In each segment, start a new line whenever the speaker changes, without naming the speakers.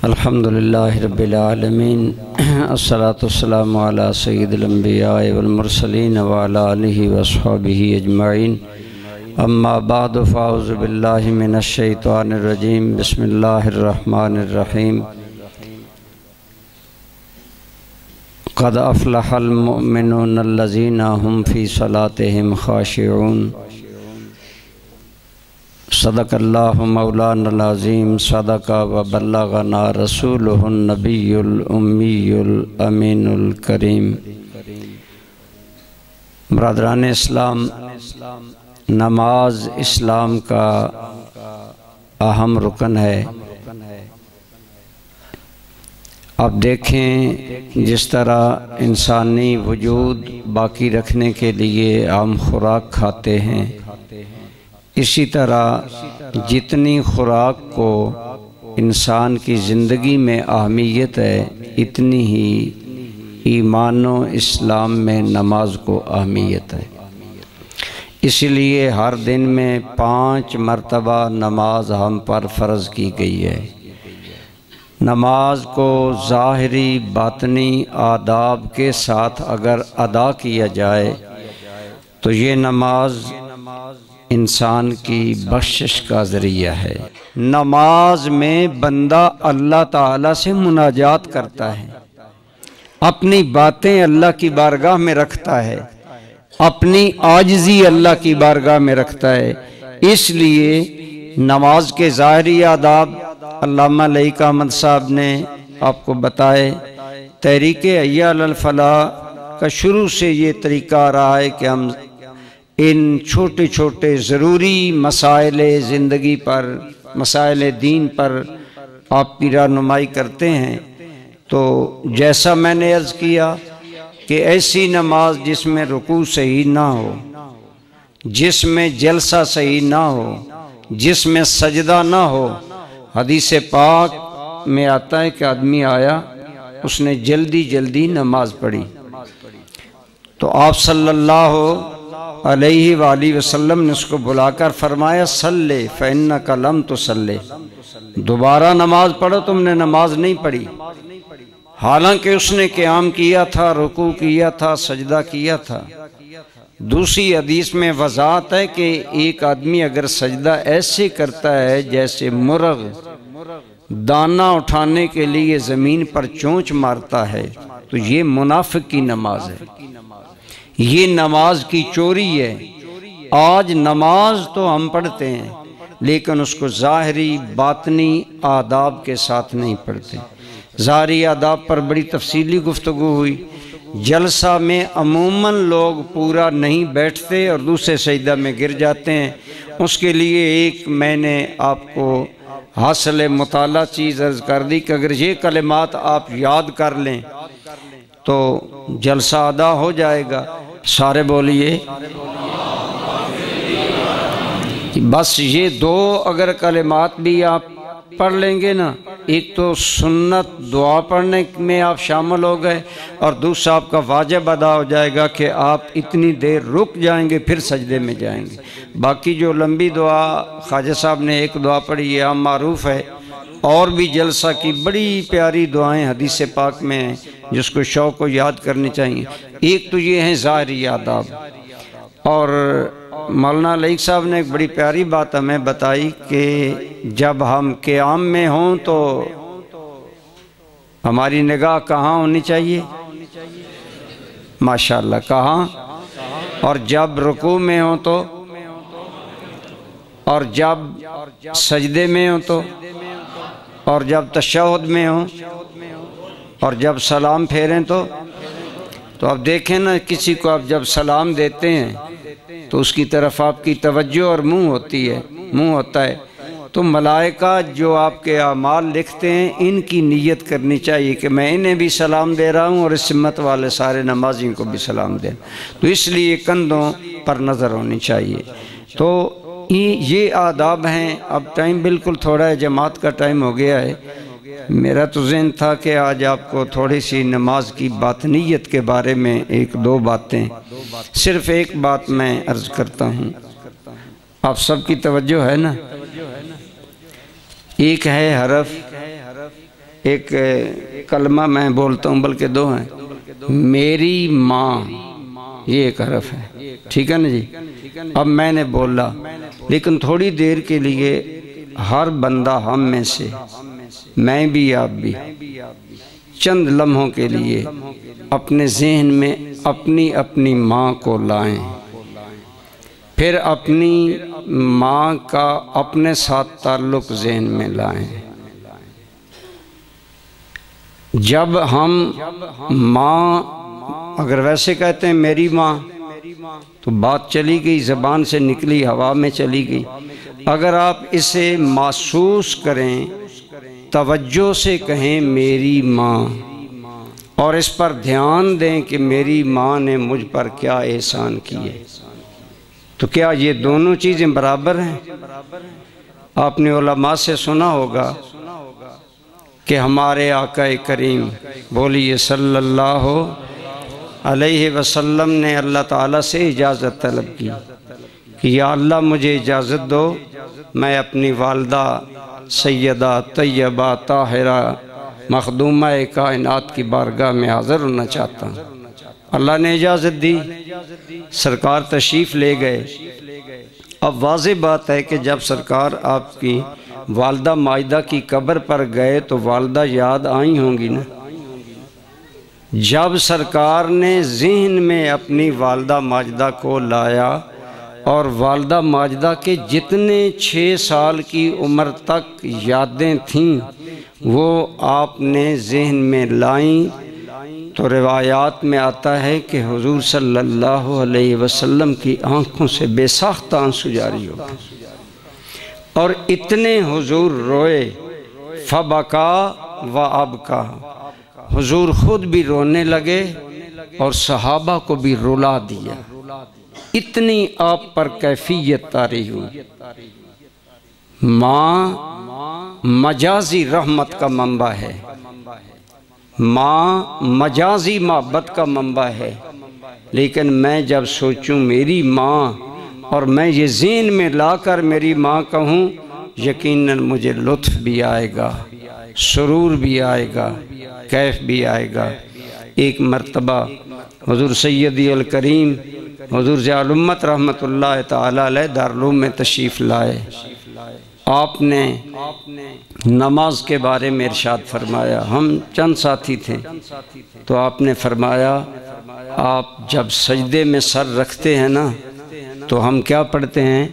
الحمدللہ رب العالمین الصلاۃ والسلام علی سید الانبیاء والمرسلین وعلی آلہ واصحابہ اجمعین اما بعد فاعوذ باللہ من الشیطان الرجیم بسم اللہ الرحمن الرحیم قد افلح المؤمنون الذین هم فی صلاتهم خاشعون صدق اللہ مولانا العظیم صدق و بلغنا رسولہ النبی الامی الامین الکریم۔ برادران اسلام، نماز اسلام کا اہم رکن ہے۔ اب دیکھیں جس طرح انسانی وجود باقی رکھنے کے لیے عام خوراک کھاتے ہیں، اسی طرح جتنی خوراک کو انسان کی زندگی میں اہمیت ہے، اتنی ہی ایمان و اسلام میں نماز کو اہمیت ہے۔ اس لیے ہر دن میں 5 مرتبہ نماز ہم پر فرض کی گئی ہے۔ نماز کو ظاہری باطنی آداب کے ساتھ اگر ادا کیا جائے تو یہ نماز انسان کی بخشش کا ذریعہ ہے۔ نماز میں بندہ اللہ تعالیٰ سے مناجات کرتا ہے، اپنی باتیں اللہ کی بارگاہ میں رکھتا ہے، اپنی عاجزی اللہ کی بارگاہ میں رکھتا ہے۔ اس لیے نماز کے ظاہری آداب علامہ لائق احمد صاحب نے آپ کو بتائے۔ تحریک حی علی الفلاح کا شروع سے یہ طریقہ آ رہا ہے کہ ہم ان چھوٹے چھوٹے ضروری مسائل زندگی پر، مسائل دین پر آپ کی رہنمائی کرتے ہیں۔ تو جیسا میں نے عرض کیا کہ ایسی نماز جس میں رکوع صحیح نہ ہو، جس میں جلسہ صحیح نہ ہو، جس میں سجدہ نہ ہو، حدیث پاک میں آتا ہے کہ آدمی آیا، اس نے جلدی جلدی نماز پڑھی تو آپ صلی اللہ علیہ وآلہ وسلم نے اس کو بلا کر فرمایا صلی فإنک لم تصلی، دوبارہ نماز پڑھو، تم نے نماز نہیں پڑھی۔ حالانکہ اس نے قیام کیا تھا، رکوع کیا تھا، سجدہ کیا تھا۔ دوسری حدیث میں وضاحت ہے کہ ایک آدمی اگر سجدہ ایسے کرتا ہے جیسے مرغ دانہ اٹھانے کے لیے زمین پر چونچ مارتا ہے تو یہ منافق کی نماز ہے، یہ نماز کی چوری ہے۔ آج نماز تو ہم پڑھتے ہیں لیکن اس کو ظاہری باطنی آداب کے ساتھ نہیں پڑھتے۔ ظاہری آداب پر بڑی تفصیلی گفتگو ہوئی۔ جلسہ میں عموماً لوگ پورا نہیں بیٹھتے اور دوسرے سجدہ میں گر جاتے ہیں۔ اس کے لیے ایک میں نے آپ کو حاصل مطالعہ چیز عرض کر دی کہ اگر یہ کلمات آپ یاد کر لیں تو جلسہ ادا ہو جائے گا۔ سارے بولیے بس یہ 2 اگر کلمات بھی آپ پڑھ لیں گے نا، ایک تو سنت دعا پڑھنے میں آپ شامل ہو گئے اور دوسرا آپ کا واجب ادا ہو جائے گا کہ آپ اتنی دیر رک جائیں گے پھر سجدے میں جائیں گے۔ باقی جو لمبی دعا خواجہ صاحب نے ایک دعا پڑھی ہے عام معروف ہے، اور بھی جلسہ کی بڑی پیاری دعائیں حدیث پاک میں ہیں جس کو شوق کو یاد کرنی چاہیے۔ ایک تو یہ ہیں ظاہری آداب، اور مولانا لائق صاحب نے ایک بڑی پیاری بات ہمیں بتائی کہ جب ہم قیام میں ہوں تو ہماری نگاہ کہاں ہونی چاہیے؟ ماشاءاللہ کہاں؟ اور جب رکوع میں ہوں تو، اور جب سجدے میں ہوں تو، اور جب تشہد میں ہوں، اور جب سلام پھیریں تو اب دیکھیں نا، کسی کو آپ جب سلام دیتے ہیں تو اس کی طرف آپ کی توجہ اور منہ ہوتا ہے تو ملائکہ جو آپ کے اعمال لکھتے ہیں ان کی نیت کرنی چاہیے کہ میں انہیں بھی سلام دے رہا ہوں اور اس سمت والے سارے نمازیوں کو بھی سلام دیں، تو اس لیے کندھوں پر نظر ہونی چاہیے۔ تو یہ آداب ہیں۔ اب ٹائم بالکل تھوڑا ہے، جماعت کا ٹائم ہو گیا ہے۔ میرا تو ذہن تھا کہ آج آپ کو تھوڑی سی نماز کی باطنیت کے بارے میں 1-2 باتیں، صرف ایک بات میں عرض کرتا ہوں، آپ سب کی توجہ ہے نا۔ ایک ہے حرف، ایک کلمہ میں بولتا ہوں، بلکہ دو ہیں، میری ماں، یہ ایک حرف ہے، ٹھیک ہے نا جی؟ اب میں نے بولا، لیکن تھوڑی دیر کے لیے ہر بندہ ہم میں سے، میں بھی آپ بھی، چند لمحوں کے لیے اپنے ذہن میں اپنی اپنی ماں کو لائیں، پھر اپنی ماں کا اپنے ساتھ تعلق ذہن میں لائیں۔ جب ہم ماں اگر ویسے کہتے ہیں میری ماں تو بات چلی گئی، زبان سے نکلی، ہوا میں چلی گئی۔ اگر آپ اسے محسوس کریں، توجہ سے کہیں میری ماں، اور اس پر دھیان دیں کہ میری ماں نے مجھ پر کیا احسان کیے، تو کیا یہ دونوں چیزیں برابر ہیں؟ آپ نے علماء سے سنا ہوگا کہ ہمارے آقا کریم بولیے صلی اللہ علیہ وسلم نے اللہ تعالیٰ سے اجازت طلب کی کہ یا اللہ مجھے اجازت دو، میں اپنی والدہ سیدہ طیبہ طاہرہ مخدومہ کائنات کی بارگاہ میں حاضر ہونا چاہتا ہوں۔ اللہ نے اجازت دی، سرکار تشریف لے گئے۔ اب واضح بات ہے کہ جب سرکار آپ کی والدہ ماجدہ کی قبر پر گئے تو والدہ یاد آئی ہوں گی نا۔ جب سرکار نے ذہن میں اپنی والدہ ماجدہ کو لایا اور والدہ ماجدہ کے جتنے 6 سال کی عمر تک یادیں تھیں وہ آپ نے ذہن میں لائیں، تو روایات میں آتا ہے کہ حضور صلی اللہ علیہ وسلم کی آنکھوں سے بے ساختہ آنسو جاری ہو گئے، اور اتنے حضور روئے، فبکا و ابکا، حضور خود بھی رونے لگے اور صحابہ کو بھی رلا دیا، اتنی آپ پر کیفیت طاری ہوئی۔ ماں مجازی رحمت کا منبع ہے، ماں مجازی محبت کا منبع ہے، لیکن میں جب سوچوں میری ماں اور میں یہ ذہن میں لا کر میری ماں کہوں، یقیناً مجھے لطف بھی آئے گا، سرور بھی آئے گا، کیف بھی آئے گا۔ ایک مرتبہ حضور سیدی الکریم حضور ضیاء الامت رحمت اللہ تعالیٰ علیہ دارالعلوم میں تشریف لائے۔ آپ نے نماز کے بارے میں ارشاد فرمایا، ہم چند ساتھی تھے، تو آپ نے فرمایا آپ جب سجدے میں سر رکھتے ہیں نا تو ہم کیا پڑھتے ہیں؟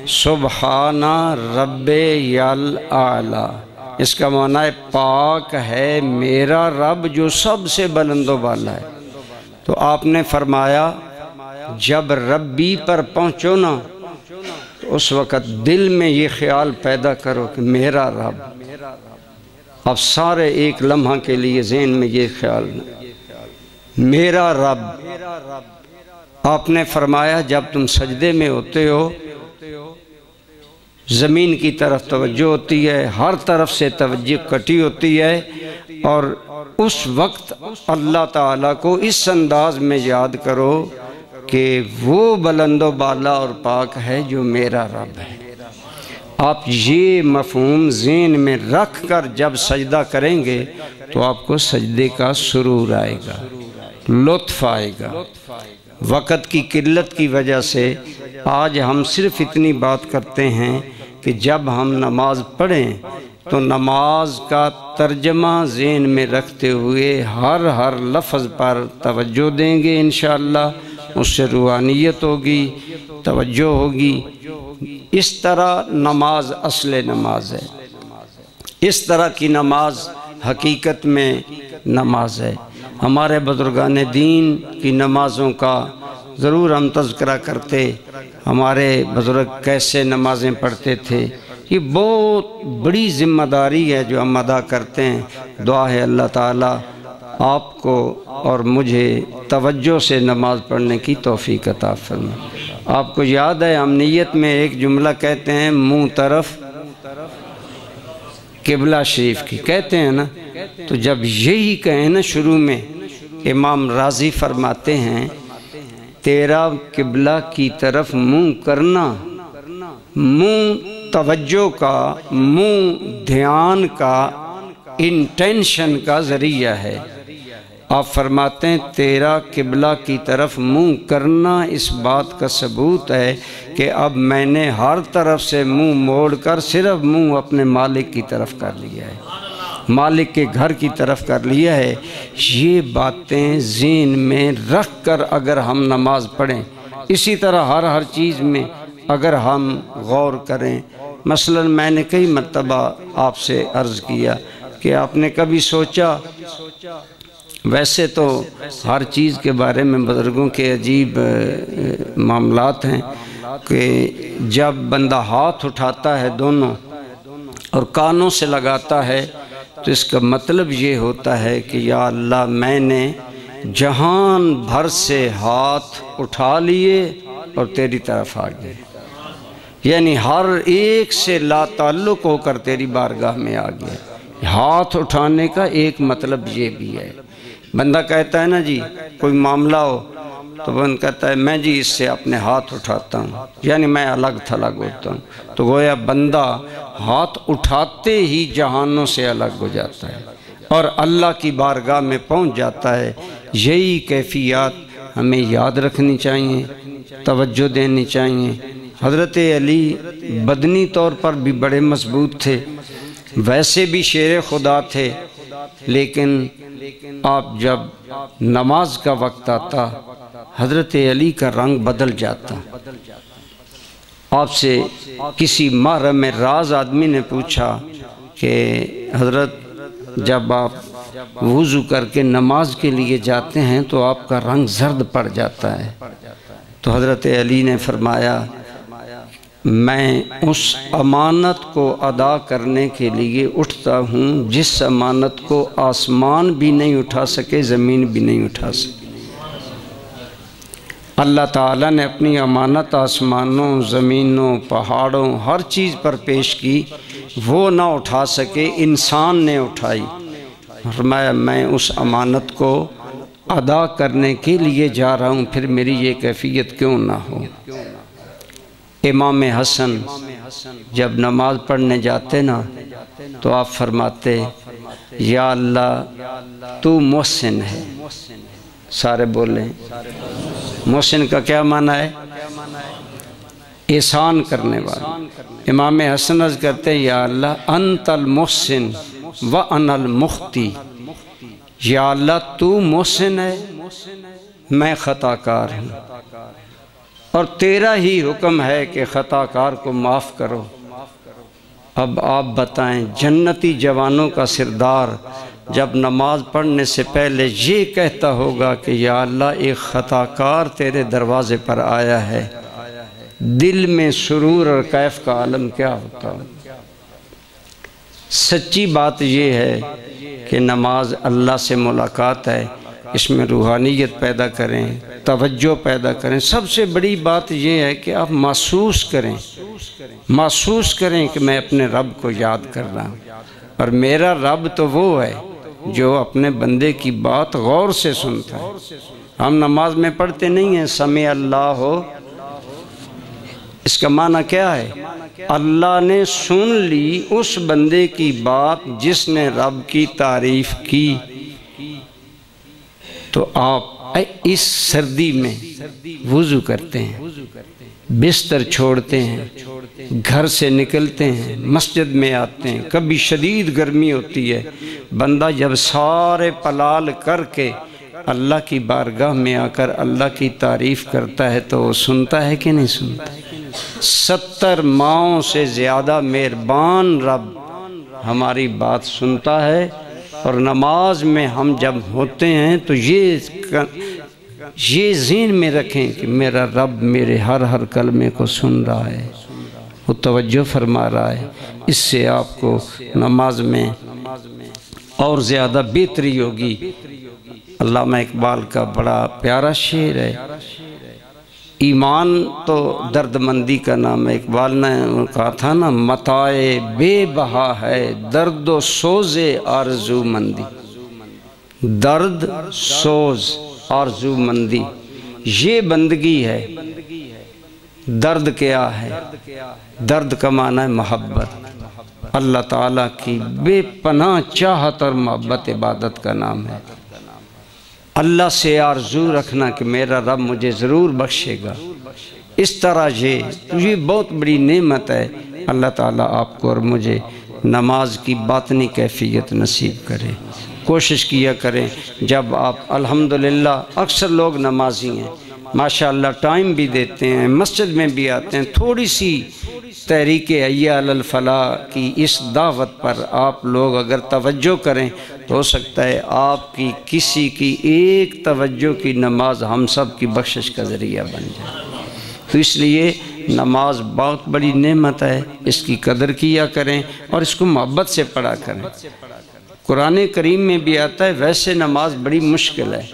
سبحان رب الاعلی۔ اس کا معنی ہے پاک ہے میرا رب جو سب سے بلند و بالا ہے۔ تو آپ نے فرمایا جب ربی پر پہنچو نا تو اس وقت دل میں یہ خیال پیدا کرو کہ میرا رب، اب سارے ایک لمحہ کے لیے ذہن میں یہ خیال، میرا رب۔ آپ نے فرمایا جب تم سجدے میں ہوتے ہو زمین کی طرف توجہ ہوتی ہے، ہر طرف سے توجہ کٹی ہوتی ہے، اور اس وقت اللہ تعالیٰ کو اس انداز میں یاد کرو کہ وہ بلند و بالا اور پاک ہے جو میرا رب ہے۔ آپ یہ مفہوم ذہن میں رکھ کر جب سجدہ کریں گے تو آپ کو سجدے کا سرور آئے گا، لطف آئے گا۔ وقت کی قلت کی وجہ سے آج ہم صرف اتنی بات کرتے ہیں کہ جب ہم نماز پڑھیں تو نماز کا ترجمہ ذہن میں رکھتے ہوئے ہر لفظ پر توجہ دیں گے انشاءاللہ، اس سے روحانیت ہوگی، توجہ ہوگی۔ اس طرح نماز اصل نماز ہے، اس طرح کی نماز حقیقت میں نماز ہے۔ ہمارے بزرگان دین کی نمازوں کا ضرور ہم تذکرہ کرتے، ہمارے بزرگ کیسے نمازیں پڑھتے تھے۔ یہ بہت بڑی ذمہ داری ہے جو ہم ادا کرتے ہیں۔ دعا ہے اللہ تعالیٰ آپ کو اور مجھے توجہ سے نماز پڑھنے کی توفیق عطا فرمائے۔ آپ کو یاد ہے ہم نیت میں ایک جملہ کہتے ہیں، منہ طرف قبلہ شریف کی کہتے ہیں نا، تو جب یہی کہیں نا شروع میں، امام راضی فرماتے ہیں تیرا قبلہ کی طرف منہ کرنا، منہ توجہ کا، منہ دھیان کا، انٹینشن کا ذریعہ ہے۔ آپ فرماتے ہیں تیرا قبلہ کی طرف منہ کرنا اس بات کا ثبوت ہے کہ اب میں نے ہر طرف سے منہ موڑ کر صرف منہ اپنے مالک کی طرف کر لیا ہے، مالک کے گھر کی طرف کر لیا ہے۔ یہ باتیں ذہن میں رکھ کر اگر ہم نماز پڑھیں، اسی طرح ہر چیز میں اگر ہم غور کریں، مثلا میں نے کئی مرتبہ آپ سے عرض کیا کہ آپ نے کبھی سوچا، ویسے تو ہر چیز کے بارے میں بزرگوں کے عجیب معاملات ہیں کہ جب بندہ ہاتھ اٹھاتا ہے دونوں اور کانوں سے لگاتا ہے تو اس کا مطلب یہ ہوتا ہے کہ یا اللہ میں نے جہان بھر سے ہاتھ اٹھا لیے اور تیری طرف آ گئے، یعنی ہر ایک سے لا تعلق ہو کر تیری بارگاہ میں آ گیا۔ ہاتھ اٹھانے کا ایک مطلب یہ بھی ہے۔ بندہ کہتا ہے نا جی کوئی معاملہ ہو تو بندہ کہتا ہے میں جی اس سے اپنے ہاتھ اٹھاتا ہوں، یعنی میں الگ تھلگ ہوتا ہوں، تو گویا بندہ ہاتھ اٹھاتے ہی جہانوں سے الگ ہو جاتا ہے اور اللہ کی بارگاہ میں پہنچ جاتا ہے۔ یہی کیفیات ہمیں یاد رکھنی چاہیے، توجہ دینی چاہیے۔ حضرت علی بدنی طور پر بھی بڑے مضبوط تھے، ویسے بھی شیر خدا تھے، لیکن آپ جب نماز کا وقت آتا حضرت علی کا رنگ بدل جاتا۔ آپ سے کسی محرم راز آدمی نے پوچھا کہ حضرت جب آپ وضو کر کے نماز کے لیے جاتے ہیں تو آپ کا رنگ زرد پڑ جاتا ہے، تو حضرت علی نے فرمایا میں اس امانت کو ادا کرنے کے لیے اٹھتا ہوں جس امانت کو آسمان بھی نہیں اٹھا سکے، زمین بھی نہیں اٹھا سکے۔ اللہ تعالیٰ نے اپنی امانت آسمانوں، زمینوں، پہاڑوں، ہر چیز پر پیش کی، وہ نہ اٹھا سکے، انسان نے اٹھائی۔ فرمایا میں اس امانت کو ادا کرنے کے لیے جا رہا ہوں، پھر میری یہ کیفیت کیوں نہ ہو۔ امام حسن جب نماز پڑھنے جاتے نا تو آپ فرماتے یا اللہ تو محسن ہے۔ سارے بولیں محسن کا کیا معنی ہے؟ احسان کرنے والا۔ امام حسن عرض کرتے یا اللہ انت المحسن وانا المخطی، یا اللہ تو محسن ہے میں خطا کار ہوں، اور تیرا ہی حکم ہے کہ خطا کار کو معاف کرو۔ اب آپ بتائیں جنتی جوانوں کا سردار جب نماز پڑھنے سے پہلے یہ کہتا ہوگا کہ یا اللہ ایک خطا کار تیرے دروازے پر آیا ہے، دل میں سرور اور کیف کا عالم کیا ہوتا ہے۔ سچی بات یہ ہے کہ نماز اللہ سے ملاقات ہے، اس میں روحانیت پیدا کریں، توجہ پیدا کریں۔ سب سے بڑی بات یہ ہے کہ آپ محسوس کریں کہ میں اپنے رب کو یاد کر رہا ہوں، اور میرا رب تو وہ ہے جو اپنے بندے کی بات غور سے سنتا ہے۔ ہم نماز میں پڑھتے نہیں ہیں سمع اللہ ہو، اس کا معنی کیا ہے؟ اللہ نے سن لی اس بندے کی بات جس نے رب کی تعریف کی۔ تو آپ اس سردی میں وضو کرتے ہیں، بستر چھوڑتے ہیں، گھر سے نکلتے ہیں، مسجد میں آتے ہیں، کبھی شدید گرمی ہوتی ہے، بندہ جب سارے پلال کر کے اللہ کی بارگاہ میں آ کر اللہ کی تعریف کرتا ہے تو وہ سنتا ہے کہ نہیں سنتا؟ 70 ماؤں سے زیادہ مہربان رب ہماری بات سنتا ہے، اور نماز میں ہم جب ہوتے ہیں تو یہ ذہن میں رکھیں کہ میرا رب میرے ہر کلمے کو سن رہا ہے، وہ توجہ فرما رہا ہے۔ اس سے آپ کو نماز میں اور زیادہ بہتری ہوگی۔ علامہ اقبال کا بڑا پیارا شعر ہے، ایمان تو درد مندی کا نام ہے۔ اقبال نے کہا تھا نا متاع بے بہا ہے درد و سوز آرزو مندی، درد سوز آرزو مندی یہ بندگی ہے۔ درد کیا ہے؟ درد کا معنی ہے محبت، اللہ تعالیٰ کی بے پناہ چاہت اور محبت عبادت کا نام ہے۔ اللہ سے آرزو رکھنا کہ میرا رب مجھے ضرور بخشے گا، اس طرح یہ بہت بڑی نعمت ہے۔ اللہ تعالیٰ آپ کو اور مجھے نماز کی باطنی کیفیت نصیب کرے۔ کوشش کیا کریں جب آپ الحمدللہ اکثر لوگ نمازی ہیں، ماشاءاللہ ٹائم بھی دیتے ہیں، مسجد میں بھی آتے ہیں، تھوڑی سی تحریک حی علی الفلاح کی اس دعوت پر آپ لوگ اگر توجہ کریں تو ہو سکتا ہے آپ کی کسی کی ایک توجہ کی نماز ہم سب کی بخشش کا ذریعہ بن جائے۔ تو اس لیے نماز بہت بڑی نعمت ہے، اس کی قدر کیا کریں اور اس کو محبت سے پڑھا کریں۔ قرآن کریم میں بھی آتا ہے ویسے نماز بڑی مشکل ہے،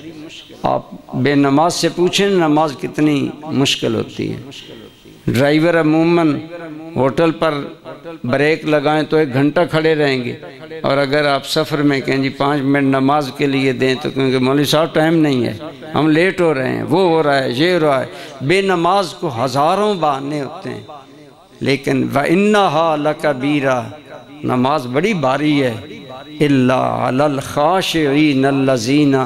آپ بے نماز سے پوچھیں نماز کتنی مشکل ہوتی ہے۔ ڈرائیور عموماً ہوٹل پر بریک لگائیں تو 1 گھنٹہ کھڑے رہیں گے، اور اگر آپ سفر میں کہیں جی 5 منٹ نماز کے لیے دیں تو کہیں گے مولوی صاحب ٹائم نہیں ہے، ہم لیٹ ہو رہے ہیں، وہ ہو رہا ہے، یہ ہو رہا ہے۔ بے نماز کو ہزاروں بہانے ہوتے ہیں، لیکن وَإِنَّهَا لَكَبِيرَةٌ، نماز بڑی بھاری ہے۔ إِلَّا عَلَى الْخَاشِعِينَ الَّذِينَ،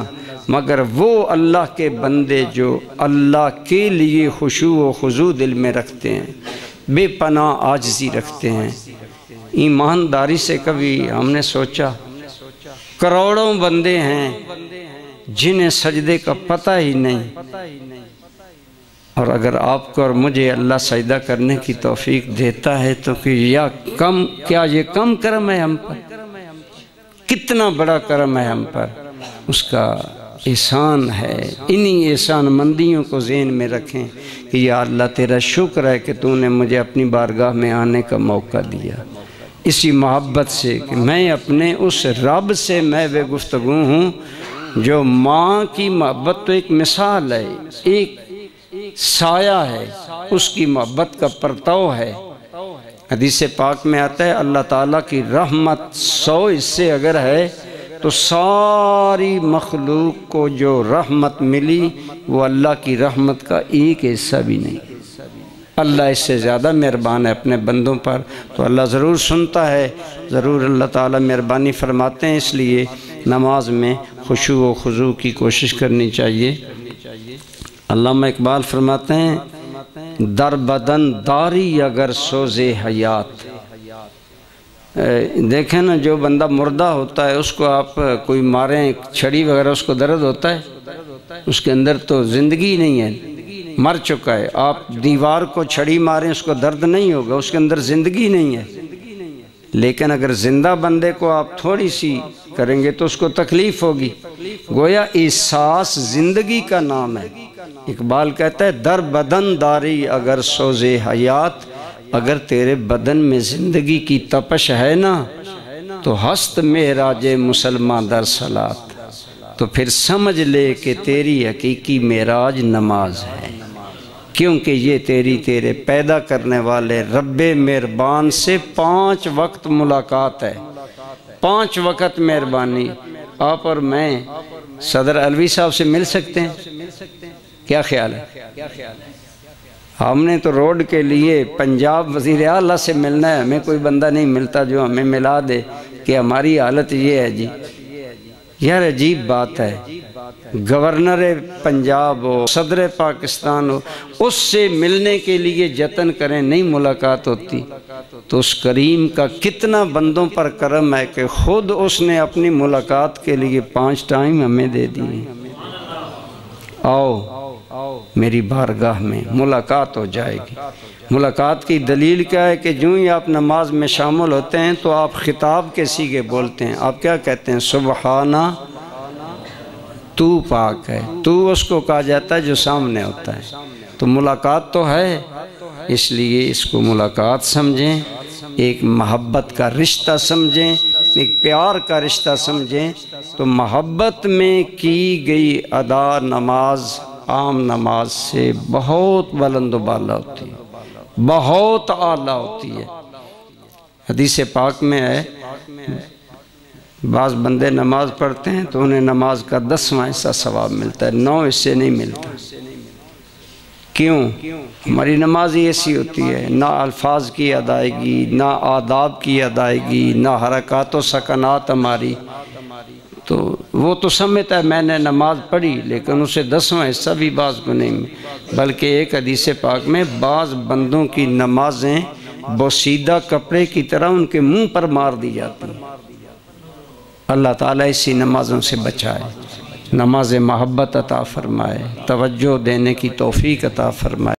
مگر وہ اللہ کے بندے جو اللہ کے لیے خشوع و خضوع دل میں رکھتے ہیں، بے پناہ عاجزی رکھتے ہیں۔ ایمانداری سے کبھی ہم نے سوچا کروڑوں بندے ہیں جنہیں سجدے کا پتہ ہی نہیں، اور اگر آپ کو اور مجھے اللہ سجدہ کرنے کی توفیق دیتا ہے تو کیا یہ کم کرم ہے ہم پر؟ کتنا بڑا کرم ہے ہم پر، اس کا احسان ہے۔ انہی احسان مندیوں کو ذہن میں رکھیں کہ یا اللہ تیرا شکر ہے کہ تو نے مجھے اپنی بارگاہ میں آنے کا موقع دیا، اسی محبت سے کہ میں اپنے اس رب سے محو گفتگو ہوں جو ماں کی محبت تو ایک مثال ہے، ایک سایہ ہے، اس کی محبت کا پرتو ہے۔ حدیث پاک میں آتا ہے اللہ تعالیٰ کی رحمت 100 حصے اگر ہے تو ساری مخلوق کو جو رحمت ملی وہ اللہ کی رحمت کا ایک حصہ بھی نہیں۔ اللہ اس سے زیادہ مہربان ہے اپنے بندوں پر، تو اللہ ضرور سنتا ہے، ضرور اللہ تعالیٰ مہربانی فرماتے ہیں۔ اس لیے نماز میں خشوع و خضوع کی کوشش کرنی چاہیے۔ علامہ اقبال فرماتے ہیں در بدن داری اگر سوز حیات، دیکھیں نا جو بندہ مردہ ہوتا ہے اس کو آپ کوئی ماریں چھڑی وغیرہ اس کو درد ہوتا ہے، اس کے اندر تو زندگی نہیں ہے، مر چکا ہے۔ آپ دیوار کو چھڑی ماریں اس کو درد نہیں ہوگا، اس کے اندر زندگی نہیں ہے۔ لیکن اگر زندہ بندے کو آپ تھوڑی سی کریں گے تو اس کو تکلیف ہوگی۔ گویا احساس زندگی کا نام ہے۔ اقبال کہتا ہے در بدن داری اگر سوز حیات، اگر تیرے بدن میں زندگی کی تپش ہے نا تو ہست معراج مسلمان در صلات، تو پھر سمجھ لے کہ تیری حقیقی معراج نماز ہے، کیونکہ یہ تیرے پیدا کرنے والے رب مہربان سے 5 وقت ملاقات ہے۔ 5 وقت مہربانی۔ آپ اور میں صدر علوی صاحب سے مل سکتے ہیں؟ کیا خیال ہے؟ ہم نے تو روڈ کے لیے پنجاب وزیر اعلیٰ سے ملنا ہے، ہمیں کوئی بندہ نہیں ملتا جو ہمیں ملا دے کہ ہماری حالت یہ ہے جی۔ یار عجیب بات ہے، گورنر پنجاب ہو، صدر پاکستان ہو، اس سے ملنے کے لیے جتن کریں نہیں ملاقات ہوتی، تو اس کریم کا کتنا بندوں پر کرم ہے کہ خود اس نے اپنی ملاقات کے لیے 5 ٹائم ہمیں دے دیے۔ آؤ میری بارگاہ میں ملاقات ہو جائے گی۔ ملاقات کی دلیل کیا ہے کہ جو ہی آپ نماز میں شامل ہوتے ہیں تو آپ خطاب کے سیغے بولتے ہیں۔ آپ کیا کہتے ہیں؟ سبحانہ، تو پاک ہے۔ تو اس کو کہا جاتا ہے جو سامنے ہوتا ہے۔ تو ملاقات تو ہے، اس لیے اس کو ملاقات سمجھیں، ایک محبت کا رشتہ سمجھیں، ایک پیار کا رشتہ سمجھیں۔ تو محبت میں کی گئی ادا نماز عام نماز سے بہت بلند و بالا ہوتی ہے، بہت اعلیٰ ہوتی ہے۔ حدیث پاک میں ہے بعض بندے نماز پڑھتے ہیں تو انہیں نماز کا 10واں حصہ ثواب ملتا ہے، 9 حصے نہیں ملتا۔ کیوں؟ ہماری نماز ہی ایسی ہوتی ہے، نہ الفاظ کی ادائیگی، نہ آداب کی ادائیگی، نہ حرکات و سکنات ہماری. تو وہ تو سمجھتا ہے میں نے نماز پڑھی، لیکن اسے 10واں حصہ بھی بعض کو نہیں. بلکہ ایک حدیث پاک میں بعض بندوں کی نمازیں بوسیدہ کپڑے کی طرح ان کے منہ پر مار دی جاتی ہیں. اللہ تعالیٰ اسی نمازوں سے بچائے، نماز محبت عطا فرمائے، توجہ دینے کی توفیق عطا فرمائے.